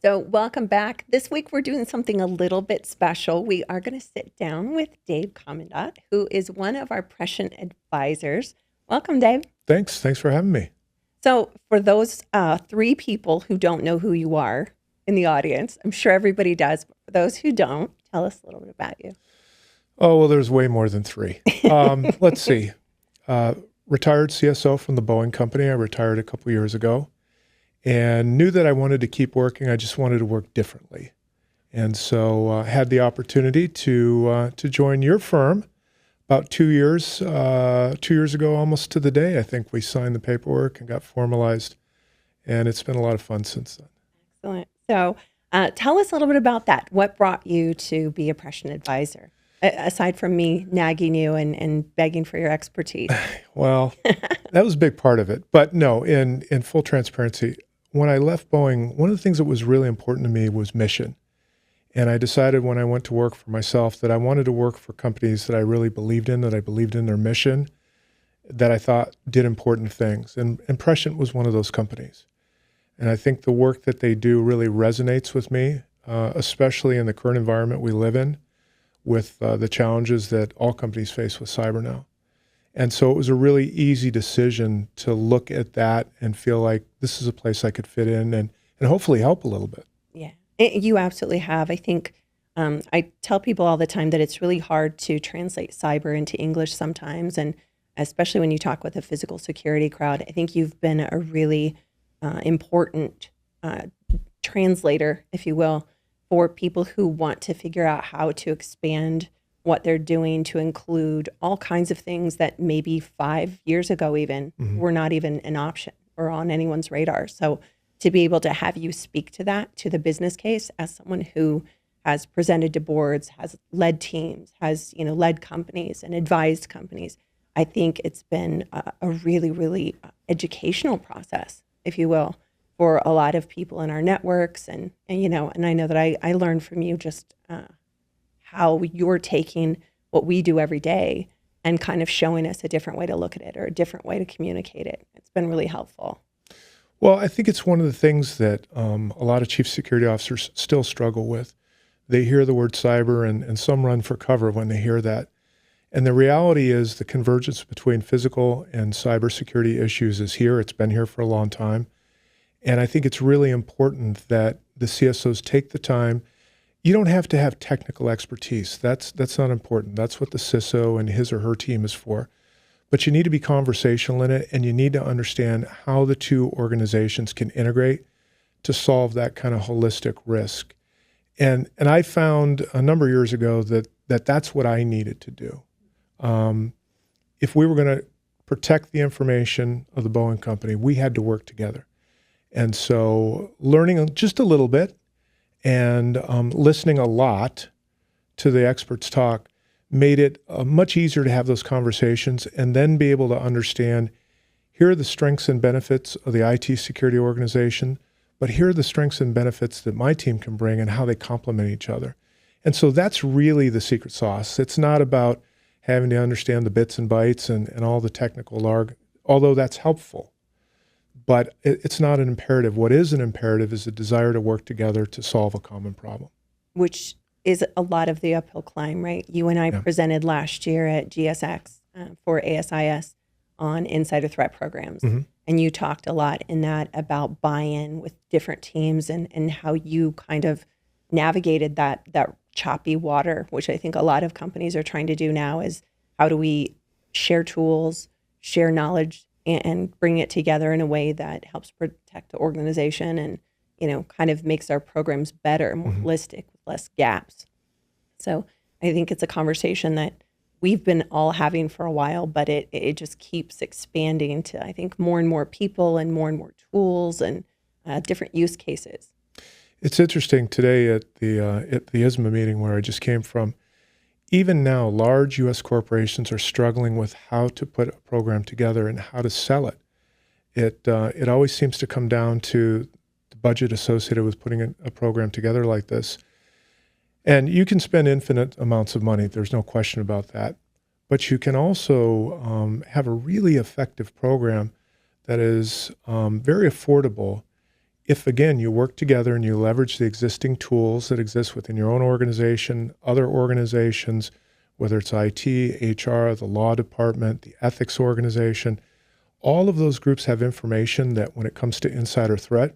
So, welcome back. This week, we're doing something a little bit special. We are going to sit down with Dave Komendat, who is one of our Prescient advisors. Welcome, Dave. Thanks for having me. So, for those three people who don't know who you are in the audience, I'm sure everybody does, but for those who don't, tell us a little bit about you. Oh, well, there's way more than three. Let's see. Retired CISO from the Boeing company. I retired a couple years ago and knew that I wanted to keep working. I just wanted to work differently. And so had the opportunity to join your firm about 2 years ago, almost to the day. I think we signed the paperwork and got formalized, and it's been a lot of fun since then. Excellent. So, tell us a little bit about that. What brought you to be a Prescient advisor, aside from me nagging you and begging for your expertise? Well, that was a big part of it. But no, in full transparency, when I left Boeing, one of the things that was really important to me was mission. And I decided when I went to work for myself that I wanted to work for companies that I really believed in, that I believed in their mission, that I thought did important things. And Prescient was one of those companies. And I think the work that they do really resonates with me, especially in the current environment we live in, with the challenges that all companies face with cyber now. And so it was a really easy decision to look at that and feel like this is a place I could fit in and hopefully help a little bit. Yeah, you absolutely have. I think I tell people all the time that it's really hard to translate cyber into English sometimes, and especially when you talk with a physical security crowd. I think you've been a really important translator, if you will, for people who want to figure out how to expand what they're doing to include all kinds of things that maybe 5 years ago even were not even an option or on anyone's radar. So to be able to have you speak to that, to the business case, as someone who has presented to boards, has led teams, has led companies and advised companies, I think it's been a really, really educational process, if you will, for a lot of people in our networks. And I know that I learned from you just how you're taking what we do every day and kind of showing us a different way to look at it or a different way to communicate it. It's been really helpful. Well, I think it's one of the things that a lot of chief security officers still struggle with. They hear the word cyber and some run for cover when they hear that. And the reality is the convergence between physical and cybersecurity issues is here. It's been here for a long time. And I think it's really important that the CSOs take the time. You don't have to have technical expertise. That's not important. That's what the CISO and his or her team is for. But you need to be conversational in it, and you need to understand how the two organizations can integrate to solve that kind of holistic risk. And I found a number of years ago that that's what I needed to do. If we were going to protect the information of the Boeing company, we had to work together. And so learning just a little bit and listening a lot to the experts talk made it much easier to have those conversations and then be able to understand, here are the strengths and benefits of the IT security organization, but here are the strengths and benefits that my team can bring and how they complement each other. And so that's really the secret sauce. It's not about having to understand the bits and bytes and all the technical jargon, although that's helpful. But it's not an imperative. What is an imperative is a desire to work together to solve a common problem. Which is a lot of the uphill climb, right? You and I presented last year at GSX for ASIS on insider threat programs. And you talked a lot in that about buy-in with different teams and how you kind of navigated that choppy water, which I think a lot of companies are trying to do now, is how do we share tools, share knowledge, and bring it together in a way that helps protect the organization and, kind of makes our programs better, more holistic, with less gaps. So I think it's a conversation that we've been all having for a while, but it just keeps expanding to, I think, more and more people and more tools and different use cases. It's interesting today at the ISMA meeting where I just came from. Even now, large U.S. corporations are struggling with how to put a program together and how to sell it. It always seems to come down to the budget associated with putting a program together like this. And you can spend infinite amounts of money. There's no question about that. But you can also have a really effective program that is very affordable if, again, you work together and you leverage the existing tools that exist within your own organization, other organizations, whether it's IT, HR, the law department, the ethics organization, all of those groups have information that when it comes to insider threat,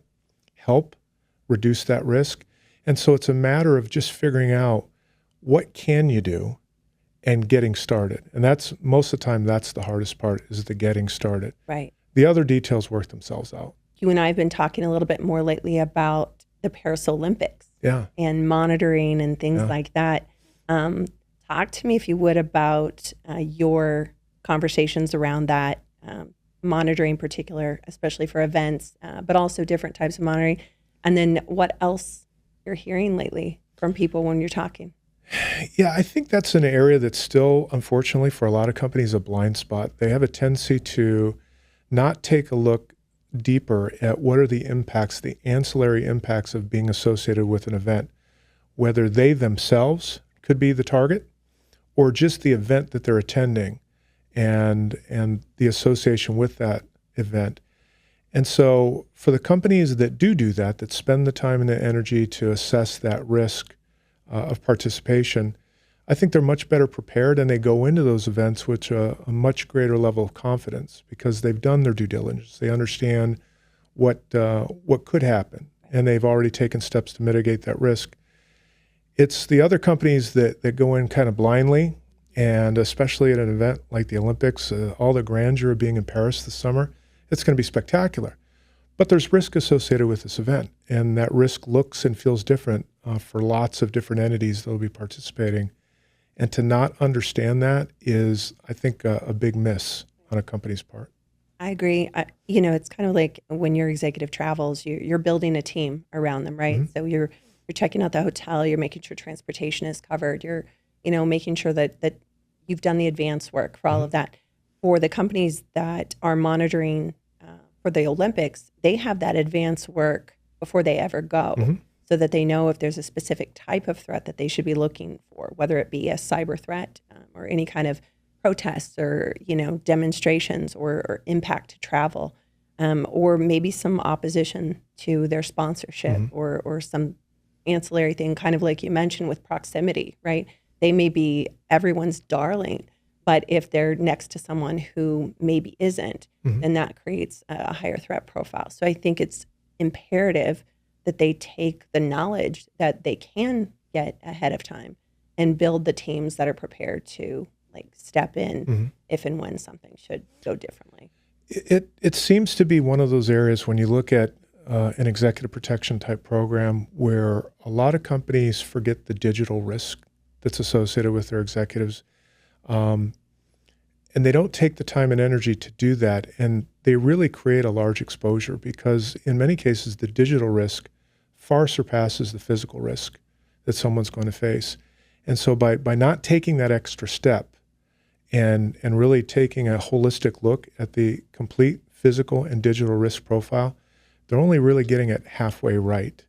help reduce that risk. And so it's a matter of just figuring out what can you do and getting started. And that's most of the time, that's the hardest part, is the getting started. Right. The other details work themselves out. You and I have been talking a little bit more lately about the Paris Olympics and monitoring and things like that. Talk to me, if you would, about your conversations around that, monitoring in particular, especially for events, but also different types of monitoring. And then what else you're hearing lately from people when you're talking? Yeah, I think that's an area that's still, unfortunately, for a lot of companies, a blind spot. They have a tendency to not take a look deeper at what are the impacts, the ancillary impacts of being associated with an event, whether they themselves could be the target or just the event that they're attending and the association with that event. And so for the companies that do that, that spend the time and the energy to assess that risk of participation, I think they're much better prepared, and they go into those events with a much greater level of confidence because they've done their due diligence. They understand what could happen, and they've already taken steps to mitigate that risk. It's the other companies that go in kind of blindly, and especially at an event like the Olympics, all the grandeur of being in Paris this summer, it's going to be spectacular. But there's risk associated with this event, and that risk looks and feels different for lots of different entities that will be participating. And to not understand that is, I think, a big miss on a company's part. I agree. It's kind of like when your executive travels, you're building a team around them, right? Mm-hmm. So you're checking out the hotel, you're making sure transportation is covered, you're making sure that you've done the advance work for all of that. For the companies that are monitoring for the Olympics, they have that advance work before they ever go, so that they know if there's a specific type of threat that they should be looking for, whether it be a cyber threat or any kind of protests or demonstrations or impact to travel, or maybe some opposition to their sponsorship or some ancillary thing, kind of like you mentioned with proximity, right? They may be everyone's darling, but if they're next to someone who maybe isn't, then that creates a higher threat profile. So I think it's imperative that they take the knowledge that they can get ahead of time and build the teams that are prepared to step in if and when something should go differently. It seems to be one of those areas when you look at an executive protection type program where a lot of companies forget the digital risk that's associated with their executives. And they don't take the time and energy to do that. And they really create a large exposure because in many cases, the digital risk far surpasses the physical risk that someone's going to face. And so by not taking that extra step and really taking a holistic look at the complete physical and digital risk profile, they're only really getting it halfway right.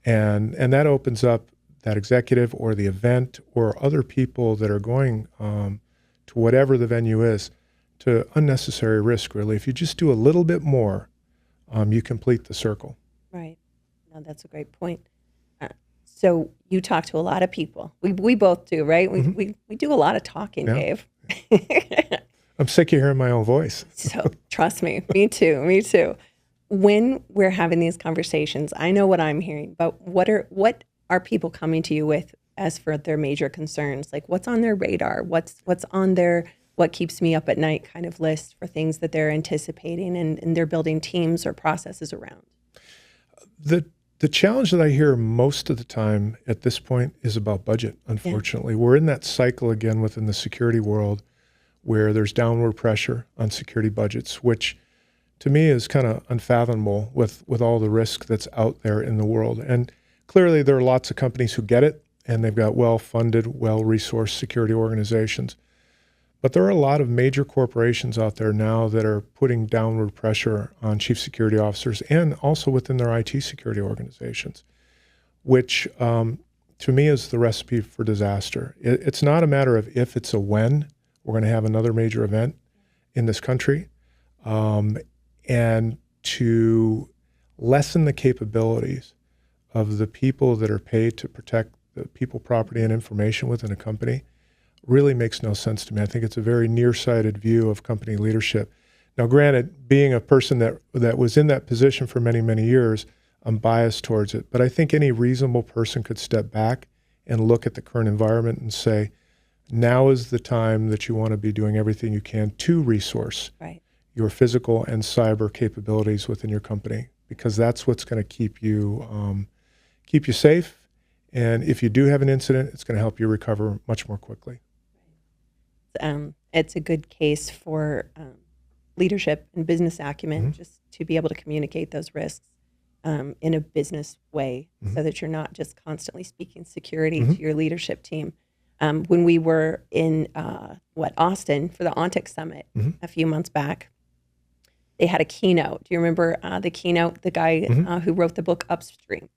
And that opens up that executive or the event or other people that are going to whatever the venue is to unnecessary risk, really. If you just do a little bit more, you complete the circle. Right. No, that's a great point. So you talk to a lot of people. We both do, right? We do a lot of talking, Dave. I'm sick of hearing my own voice. So trust me, me too. When we're having these conversations, I know what I'm hearing, but what are people coming to you with as for their major concerns? Like what's on their radar? What's on their what keeps me up at night kind of list for things that they're anticipating and they're building teams or processes around? The challenge that I hear most of the time at this point is about budget, unfortunately. We're in that cycle again within the security world where there's downward pressure on security budgets, which to me is kind of unfathomable with all the risk that's out there in the world. And clearly there are lots of companies who get it, and they've got well-funded, well-resourced security organizations. But there are a lot of major corporations out there now that are putting downward pressure on chief security officers and also within their IT security organizations, which to me is the recipe for disaster. It's not a matter of if, it's a when we're going to have another major event in this country. And to lessen the capabilities of the people that are paid to protect the people, property, and information within a company really makes no sense to me. I think it's a very nearsighted view of company leadership. Now, granted, being a person that was in that position for many, many years, I'm biased towards it. But I think any reasonable person could step back and look at the current environment and say, now is the time that you want to be doing everything you can to resource your physical and cyber capabilities within your company, because that's what's going to keep you safe. And if you do have an incident, it's going to help you recover much more quickly. It's a good case for leadership and business acumen, just to be able to communicate those risks in a business way, so that you're not just constantly speaking security to your leadership team. When we were in Austin for the ONTIC Summit a few months back, they had a keynote. Do you remember the keynote? The guy who wrote the book Upstream,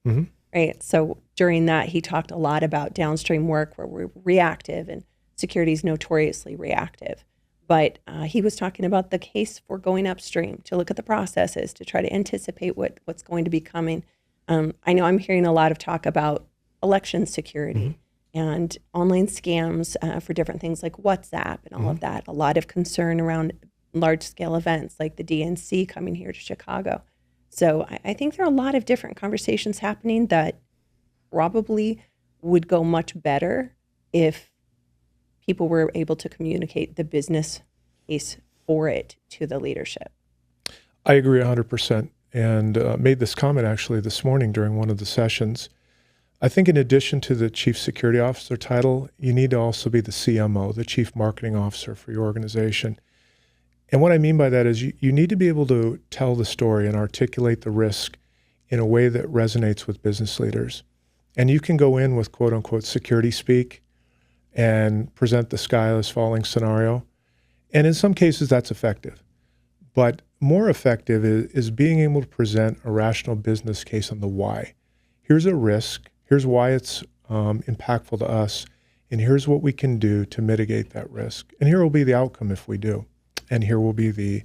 right? So during that, he talked a lot about downstream work where we're reactive, and security is notoriously reactive. But he was talking about the case for going upstream to look at the processes, to try to anticipate what's going to be coming. I know I'm hearing a lot of talk about election security and online scams for different things like WhatsApp and all of that. A lot of concern around large-scale events like the DNC coming here to Chicago. So I think there are a lot of different conversations happening that probably would go much better if people were able to communicate the business case for it to the leadership. I agree 100%, and made this comment actually this morning during one of the sessions. I think in addition to the Chief Security Officer title, you need to also be the CMO, the Chief Marketing Officer for your organization. And what I mean by that is you need to be able to tell the story and articulate the risk in a way that resonates with business leaders. And you can go in with quote unquote security speak and present the sky is falling scenario. And in some cases that's effective. But more effective is being able to present a rational business case on the why. Here's a risk, here's why it's impactful to us, and here's what we can do to mitigate that risk. And here will be the outcome if we do. And here will be the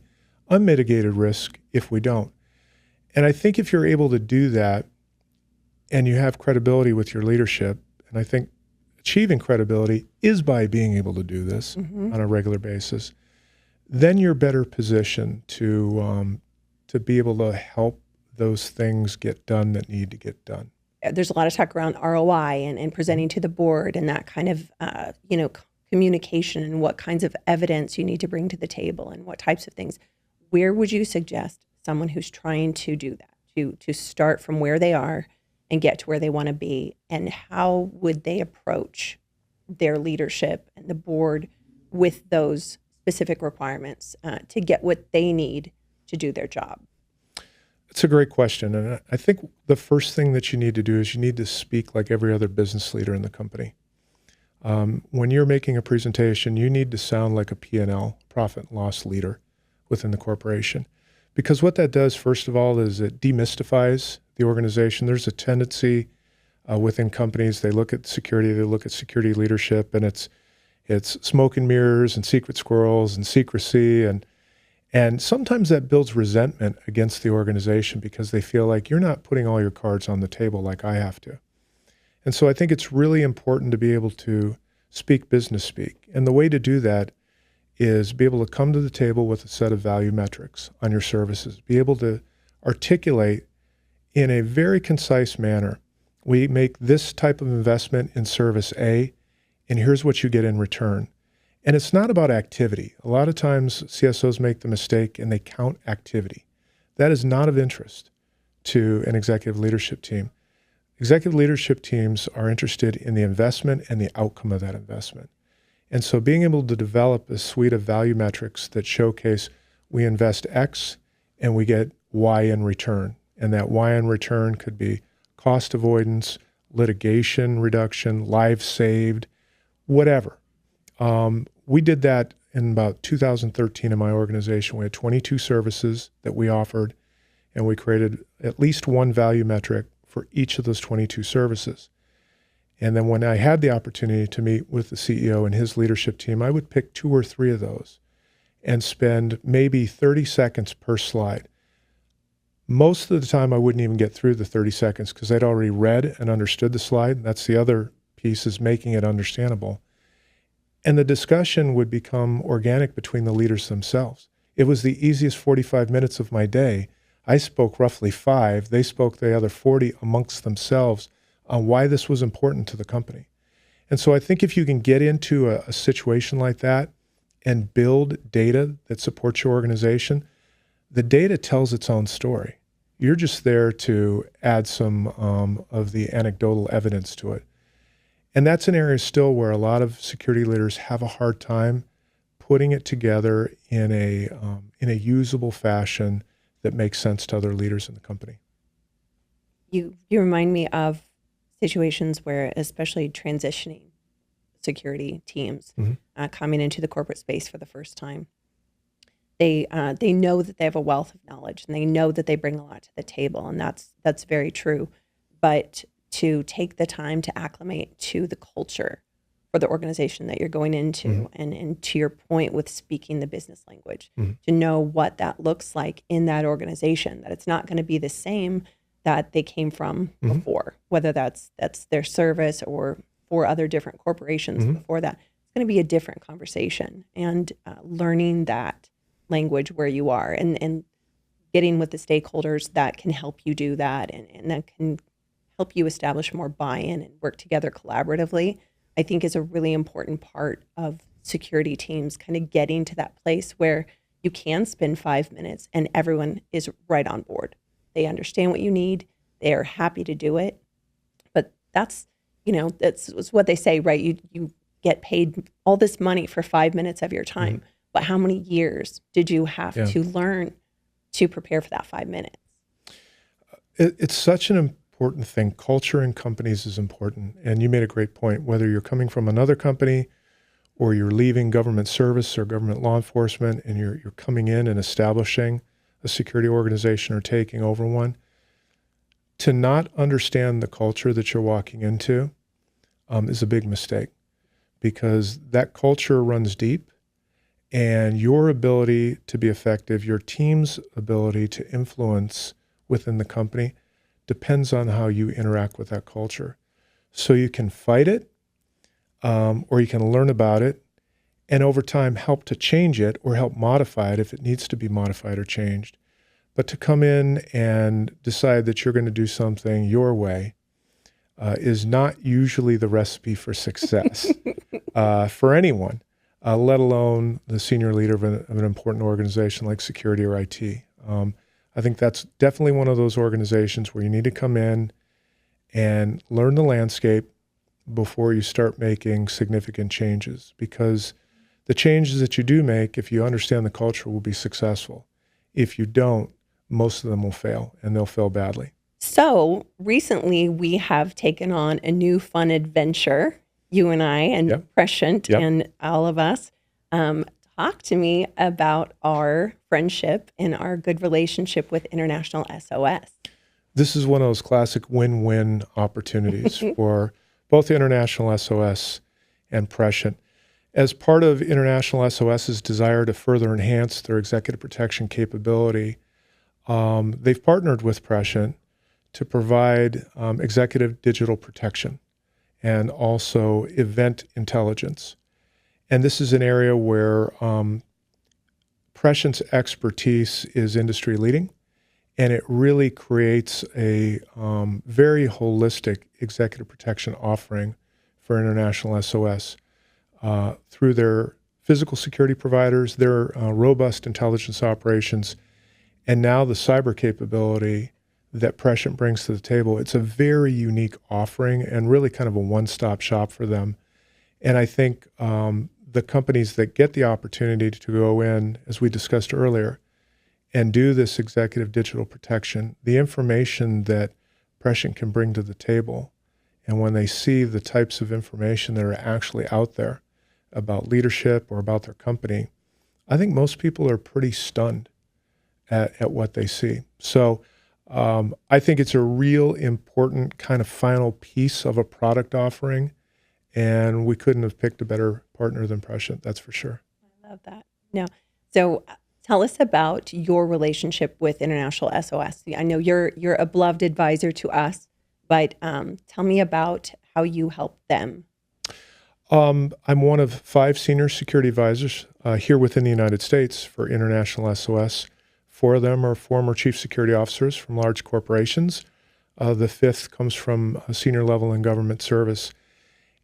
unmitigated risk if we don't. And I think if you're able to do that and you have credibility with your leadership, and I think achieving credibility is by being able to do this on a regular basis, then you're better positioned to be able to help those things get done that need to get done. There's a lot of talk around ROI and presenting to the board and that kind of, communication and what kinds of evidence you need to bring to the table and what types of things. Where would you suggest someone who's trying to do that, to start from where they are and get to where they want to be, and how would they approach their leadership and the board with those specific requirements to get what they need to do their job? It's a great question. And I think the first thing that you need to do is you need to speak like every other business leader in the company. When you're making a presentation, you need to sound like a P&L, profit and loss leader within the corporation. Because what that does, first of all, is it demystifies the organization. There's a tendency within companies, they look at security leadership, and it's smoke and mirrors and secret squirrels and secrecy. And sometimes that builds resentment against the organization because they feel like you're not putting all your cards on the table like I have to. And so I think it's really important to be able to speak business speak. And the way to do that is be able to come to the table with a set of value metrics on your services, be able to articulate in a very concise manner, we make this type of investment in service A, and here's what you get in return. And it's not about activity. A lot of times CSOs make the mistake and they count activity. That is not of interest to an executive leadership team. Executive leadership teams are interested in the investment and the outcome of that investment. And so being able to develop a suite of value metrics that showcase we invest X and we get Y in return. And that Y in return could be cost avoidance, litigation reduction, lives saved, whatever. We did that in about 2013 in my organization. We had 22 services that we offered, and we created at least one value metric for each of those 22 services. And then when I had the opportunity to meet with the CEO and his leadership team, I would pick 2 or 3 of those and spend maybe 30 seconds per slide Most of the time I wouldn't even get through the 30 seconds because I'd already read and understood the slide. That's the other piece, is making it understandable. And the discussion would become organic between the leaders themselves. It was the easiest 45 minutes of my day. I spoke roughly 5. They spoke the other 40 amongst themselves on why this was important to the company. And so I think if you can get into a situation like that and build data that supports your organization, the data tells its own story. You're just there to add some of the anecdotal evidence to it. And that's an area still where a lot of security leaders have a hard time putting it together in a usable fashion that makes sense to other leaders in the company. You remind me of situations where, especially transitioning security teams coming into the corporate space for the first time, they know that they have a wealth of knowledge and they know that they bring a lot to the table, and that's very true. But to take the time to acclimate to the culture for the organization that you're going into, and to your point with speaking the business language, to know what that looks like in that organization, that it's not going to be the same that they came from before, whether that's their service or 4 other different corporations before that. It's going to be a different conversation, and learning that language where you are and getting with the stakeholders that can help you do that, and that can help you establish more buy-in and work together collaboratively, I think is a really important part of security teams, kind of getting to that place where you can spend 5 minutes and everyone is right on board. They understand what you need. They are happy to do it. But that's what they say, right? You get paid all this money for 5 minutes of your time. But how many years did you have to learn to prepare for that 5 minutes? It's such an important thing. Culture in companies is important. And you made a great point. Whether you're coming from another company or you're leaving government service or government law enforcement and you're coming in and establishing a security organization or taking over one, to not understand the culture that you're walking into is a big mistake, because that culture runs deep, and your ability to be effective, your team's ability to influence within the company depends on how you interact with that culture. So you can fight it, or you can learn about it, and over time help to change it or help modify it if it needs to be modified or changed. But to come in and decide that you're going to do something your way is not usually the recipe for success for anyone, let alone the senior leader of an important organization like security or IT. I think that's definitely one of those organizations where you need to come in and learn the landscape before you start making significant changes, because the changes that you do make, if you understand the culture, will be successful. If you don't, most of them will fail, and they'll fail badly. So recently we have taken on a new fun adventure, you and I and Prescient and all of us. Talk to me about our friendship and our good relationship with International SOS. This is one of those classic win-win opportunities for both International SOS and Prescient. As part of International SOS's desire to further enhance their executive protection capability, they've partnered with Prescient to provide executive digital protection and also event intelligence. And this is an area where Prescient's expertise is industry leading, and it really creates a very holistic executive protection offering for International SOS through their physical security providers, their robust intelligence operations, and now the cyber capability that Prescient brings to the table. It's a very unique offering and really kind of a one-stop shop for them. And I think the companies that get the opportunity to go in, as we discussed earlier, and do this executive digital protection, the information that Prescient can bring to the table, and when they see the types of information that are actually out there about leadership or about their company, I think most people are pretty stunned at what they see. So I think it's a real important kind of final piece of a product offering, and we couldn't have picked a better partner than Prescient, that's for sure. I love that. No, so Tell us about your relationship with International SOS. I know you're a beloved advisor to us, but tell me about how you help them. I'm one of 5 senior security advisors here within the United States for International SOS. 4 of them are former chief security officers from large corporations. The 5th comes from a senior level in government service.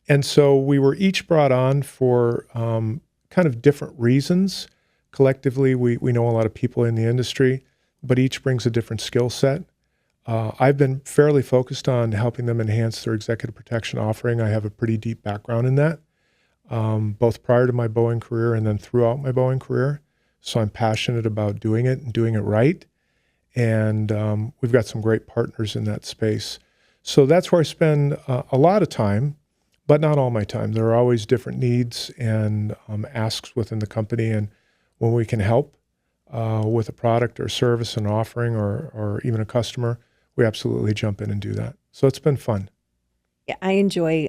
And so we were each brought on for kind of different reasons. Collectively, we know a lot of people in the industry, but each brings a different skill set. I've been fairly focused on helping them enhance their executive protection offering. I have a pretty deep background in that, both prior to my Boeing career and then throughout my Boeing career. So I'm passionate about doing it and doing it right. And we've got some great partners in that space. So that's where I spend a lot of time, but not all my time. There are always different needs and asks within the company. And when we can help with a product or service, an offering, or even a customer, we absolutely jump in and do that. So it's been fun. Yeah, I enjoy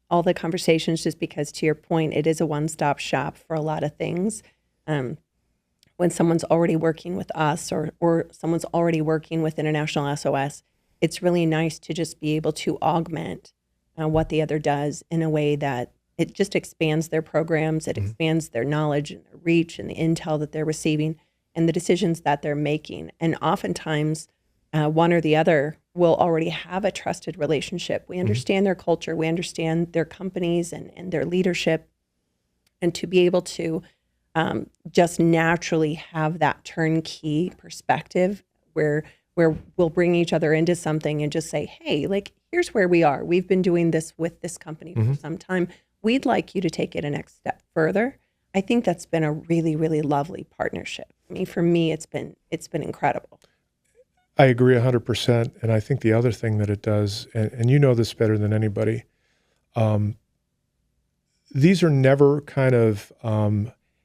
all the conversations just because, to your point, it is a one-stop shop for a lot of things. When someone's already working with us or someone's already working with International SOS, it's really nice to just be able to augment what the other does in a way that it just expands their programs, it expands their knowledge and their reach and the intel that they're receiving and the decisions that they're making. And oftentimes, one or the other will already have a trusted relationship. We understand their culture, we understand their companies and their leadership, and to be able to just naturally have that turnkey perspective where we'll bring each other into something and just say, hey, like, here's where we are. We've been doing this with this company for some time. We'd like you to take it a next step further. I think that's been a really, really lovely partnership. I mean, for me, it's been incredible. I agree 100%. And I think the other thing that it does, and you know this better than anybody, these are never kind of,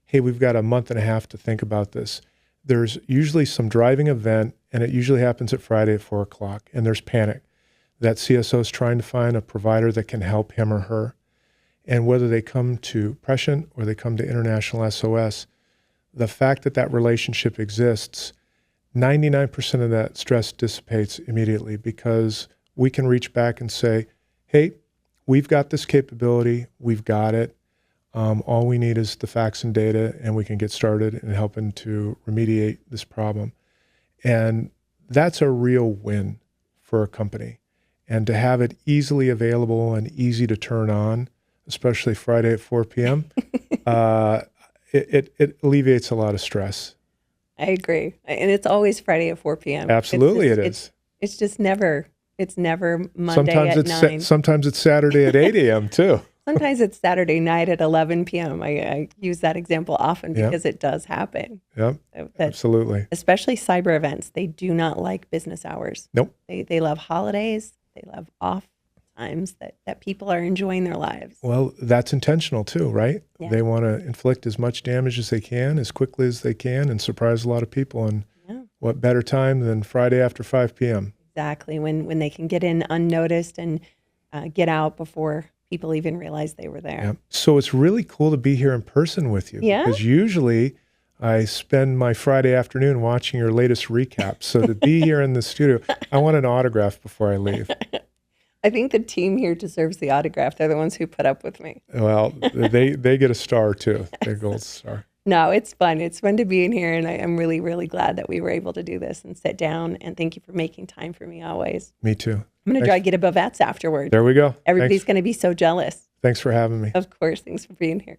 hey, we've got a month and a half to think about this. There's usually some driving event, and it usually happens at Friday at 4 o'clock, and there's panic. That CISO is trying to find a provider that can help him or her. And whether they come to Prescient or they come to International SOS, the fact that that relationship exists, 99% of that stress dissipates immediately because we can reach back and say, hey, we've got this capability, we've got it. All we need is the facts and data, and we can get started in helping to remediate this problem. And that's a real win for a company. And to have it easily available and easy to turn on, especially Friday at 4 p.m., it alleviates a lot of stress. I agree. And it's always Friday at 4 p.m. Absolutely it is. It's just never Monday at 9. Sometimes it's Saturday at 8 a.m. too. Sometimes it's Saturday night at 11 p.m. I use that example often because it does happen. Yep, absolutely. Especially cyber events. They do not like business hours. Nope. They love holidays. They love off times that people are enjoying their lives. Well, that's intentional too, right? Yeah. They want to inflict as much damage as they can, as quickly as they can, and surprise a lot of people. And what better time than Friday after 5 p.m.? Exactly, when they can get in unnoticed and get out before people even realize they were there. Yeah. So it's really cool to be here in person with you. Yeah. Because usually I spend my Friday afternoon watching your latest recap. So to be here in the studio, I want an autograph before I leave. I think the team here deserves the autograph. They're the ones who put up with me. Well, they get a star too, a gold star. No, it's fun. It's fun to be in here, and I'm really, really glad that we were able to do this and sit down, and thank you for making time for me always. Me too. I'm going to try to get a Bavets afterward. There we go. Everybody's going to be so jealous. Thanks for having me. Of course. Thanks for being here.